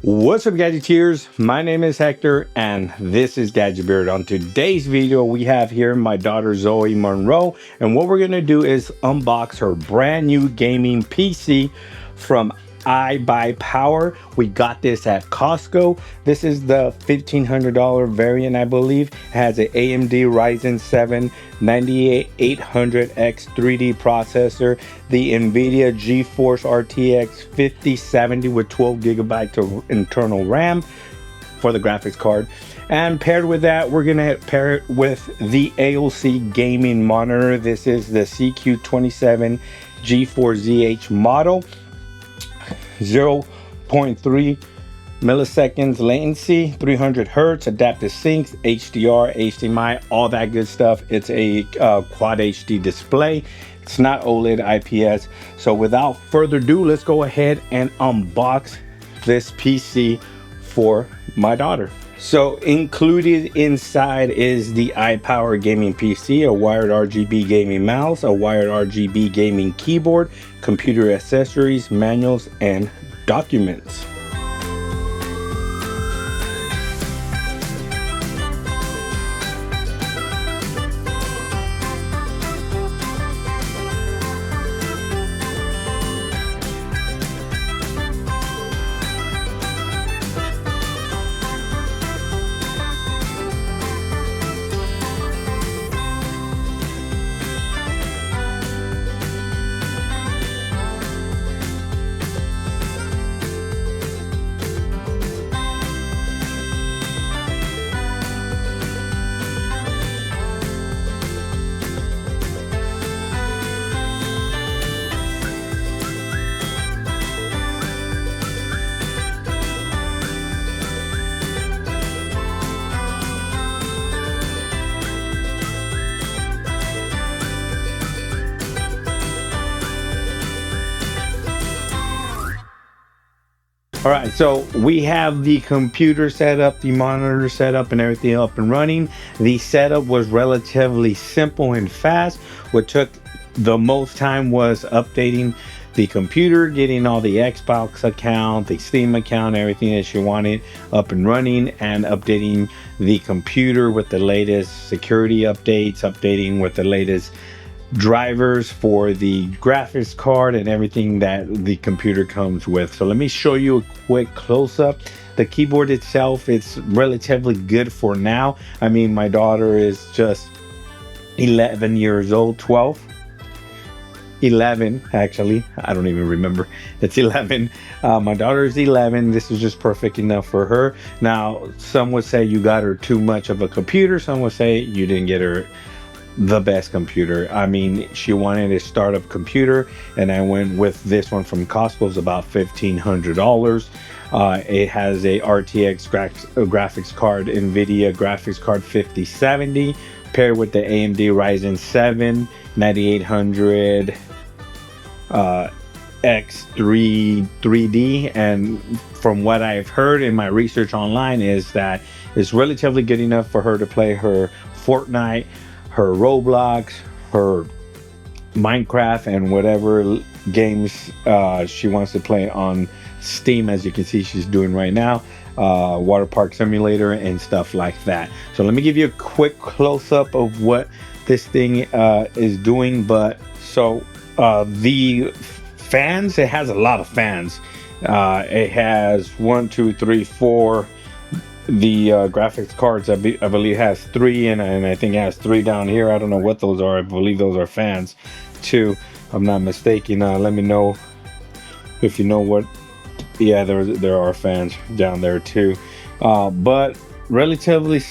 What's up, Gadgeteers? My name is Hector and this is Gadget Beard. On today's video, we have here my daughter Zoe Monroe, and what we're gonna do is unbox her brand new gaming PC from iBUYPOWER. We got this at Costco. This is the $1,500 variant, I believe. It has an AMD Ryzen 7 9800X 3D processor, the NVIDIA GeForce RTX 5070 with 12 gigabytes of internal RAM for the graphics card. And paired with that, we're gonna pair it with the AOC gaming monitor. This is the CQ27G4ZH model. 0.3 milliseconds latency, 300 hertz, adaptive syncs, HDR, HDMI, all that good stuff. It's a quad HD display. It's not OLED IPS. So without further ado, let's go ahead and unbox this PC for my daughter. So included inside is the iPower gaming PC, a wired RGB gaming mouse, a wired RGB gaming keyboard, computer accessories, manuals, and documents. All right, so we have the computer set up, the monitor set up, and everything up and running. The setup was relatively simple and fast. What took the most time was updating the computer, getting all the Xbox account, the Steam account, everything that she wanted up and running, and updating the computer with the latest security updates, updating with the latest drivers for the graphics card and everything that the computer comes with. So let me show you a quick close-up. The keyboard itself, it's relatively good for now. I mean, my daughter is just 11 years old, 11 actually, I don't even remember. It's 11. My daughter is 11. This is just perfect enough for her. Now, some would say you got her too much of a computer. Some would say you didn't get her the best computer. I mean, she wanted a startup computer, and I went with this one from Costco. It's about $1,500. It has a RTX graphics card, NVIDIA graphics card 5070, paired with the AMD Ryzen 7 9800 X3 3D. And from what I've heard in my research online is that it's relatively good enough for her to play her Fortnite, her Roblox, her Minecraft, and whatever games she wants to play on Steam. As you can see, she's doing right now, water park simulator and stuff like that. So let me give you a quick close-up of what this thing is doing. But so the fans, it has a lot of fans. It has 1, 2, 3, 4. The graphics cards, I believe, has 3, and I think it has 3 down here. I don't know what those are. I believe those are fans too, I'm not mistaken. Let me know if you know what. Yeah, there are fans down there too. But relatively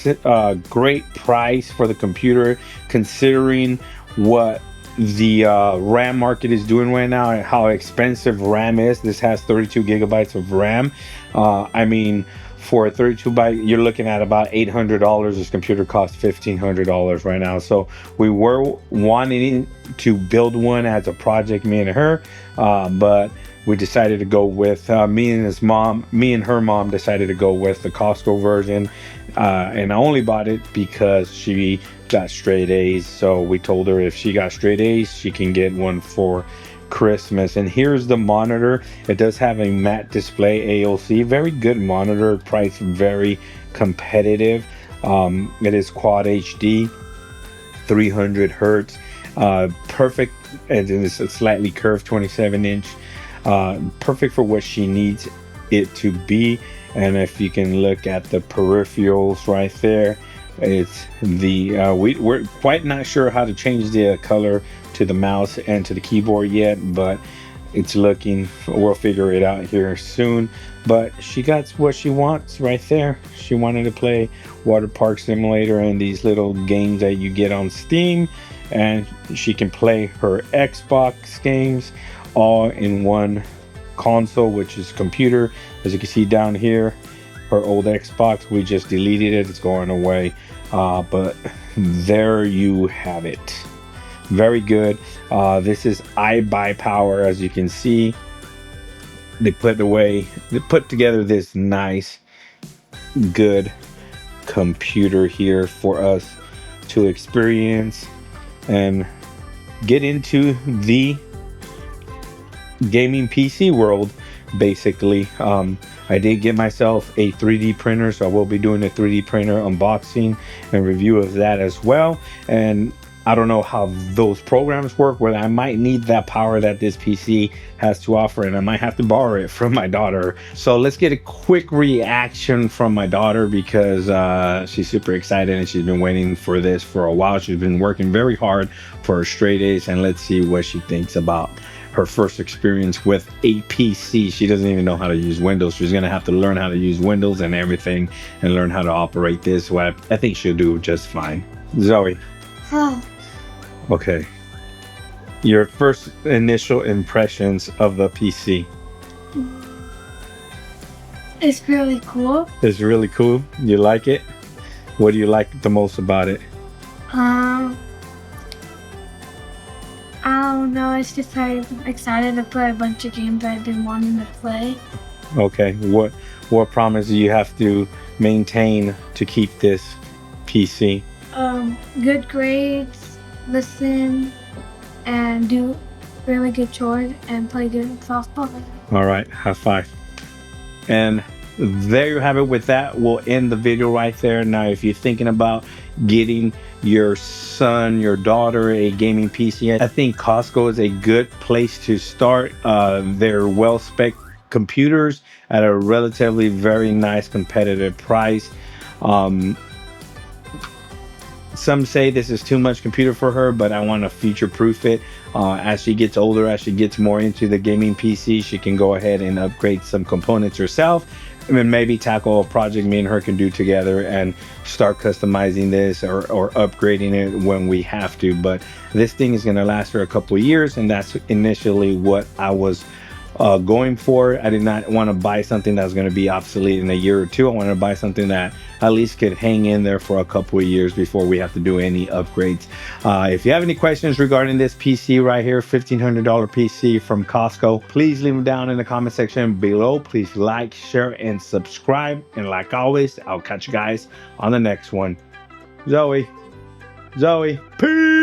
great price for the computer, considering what the RAM market is doing right now and how expensive RAM is. This has 32 gigabytes of RAM. I mean, for a 32 byte, you're looking at about $800. This computer costs $1,500 right now. So we were wanting to build one as a project, me and her, but we decided to go with me and her mom decided to go with the Costco version. And I only bought it because she got straight A's. So we told her if she got straight A's, she can get one for Christmas. And here's the monitor. It does have a matte display AOC, very good monitor, price very competitive. It is quad HD, 300 hertz, perfect. And it's a slightly curved 27-inch, perfect for what she needs it to be. And if you can look at the peripherals right there, it's the we're quite not sure how to change the color to the mouse and to the keyboard yet, but it's looking, we'll figure it out here soon. But she got what she wants right there. She wanted to play Water Park Simulator and these little games that you get on Steam, and she can play her Xbox games all in one console, which is computer. As you can see down here, her old Xbox, we just deleted it, it's going away. But there you have it. Very good. This is iBUYPOWER. As you can see, they put together this nice, good computer here for us to experience and get into the gaming PC world. Basically, I did get myself a 3D printer, so I will be doing a 3D printer unboxing and review of that as well. And I don't know how those programs work, where I might need that power that this PC has to offer, and I might have to borrow it from my daughter. So let's get a quick reaction from my daughter, because she's super excited and she's been waiting for this for a while. She's been working very hard for her straight A's, and let's see what she thinks about her first experience with a PC. She doesn't even know how to use Windows. She's gonna have to learn how to use Windows and everything and learn how to operate this. Well, I think she'll do just fine. Zoe. Okay, your first initial impressions of the PC. It's really cool. It's really cool. You like it? What do you like the most about it? I don't know. It's just I'm excited to play a bunch of games I've been wanting to play. Okay, what promise do you have to maintain to keep this PC? Good grades, listen, and do really good chores, and play good softball. All right, high five. And there you have it. With that, we'll end the video right there. Now, if you're thinking about getting your son, your daughter a gaming PC, I think Costco is a good place to start. They're well-spec computers at a relatively very nice competitive price. Some say this is too much computer for her, but I want to future-proof it. As she gets older, as she gets more into the gaming PC, she can go ahead and upgrade some components herself, and then maybe tackle a project me and her can do together and start customizing this or upgrading it when we have to. But this thing is going to last for a couple of years, and that's initially what I was going for. I did not want to buy something that was going to be obsolete in a year or two. I wanted to buy something that at least could hang in there for a couple of years before we have to do any upgrades. If you have any questions regarding this PC right here, $1,500 PC from Costco, please leave them down in the comment section below. Please like, share, and subscribe. And like always, I'll catch you guys on the next one. Zoe, peace.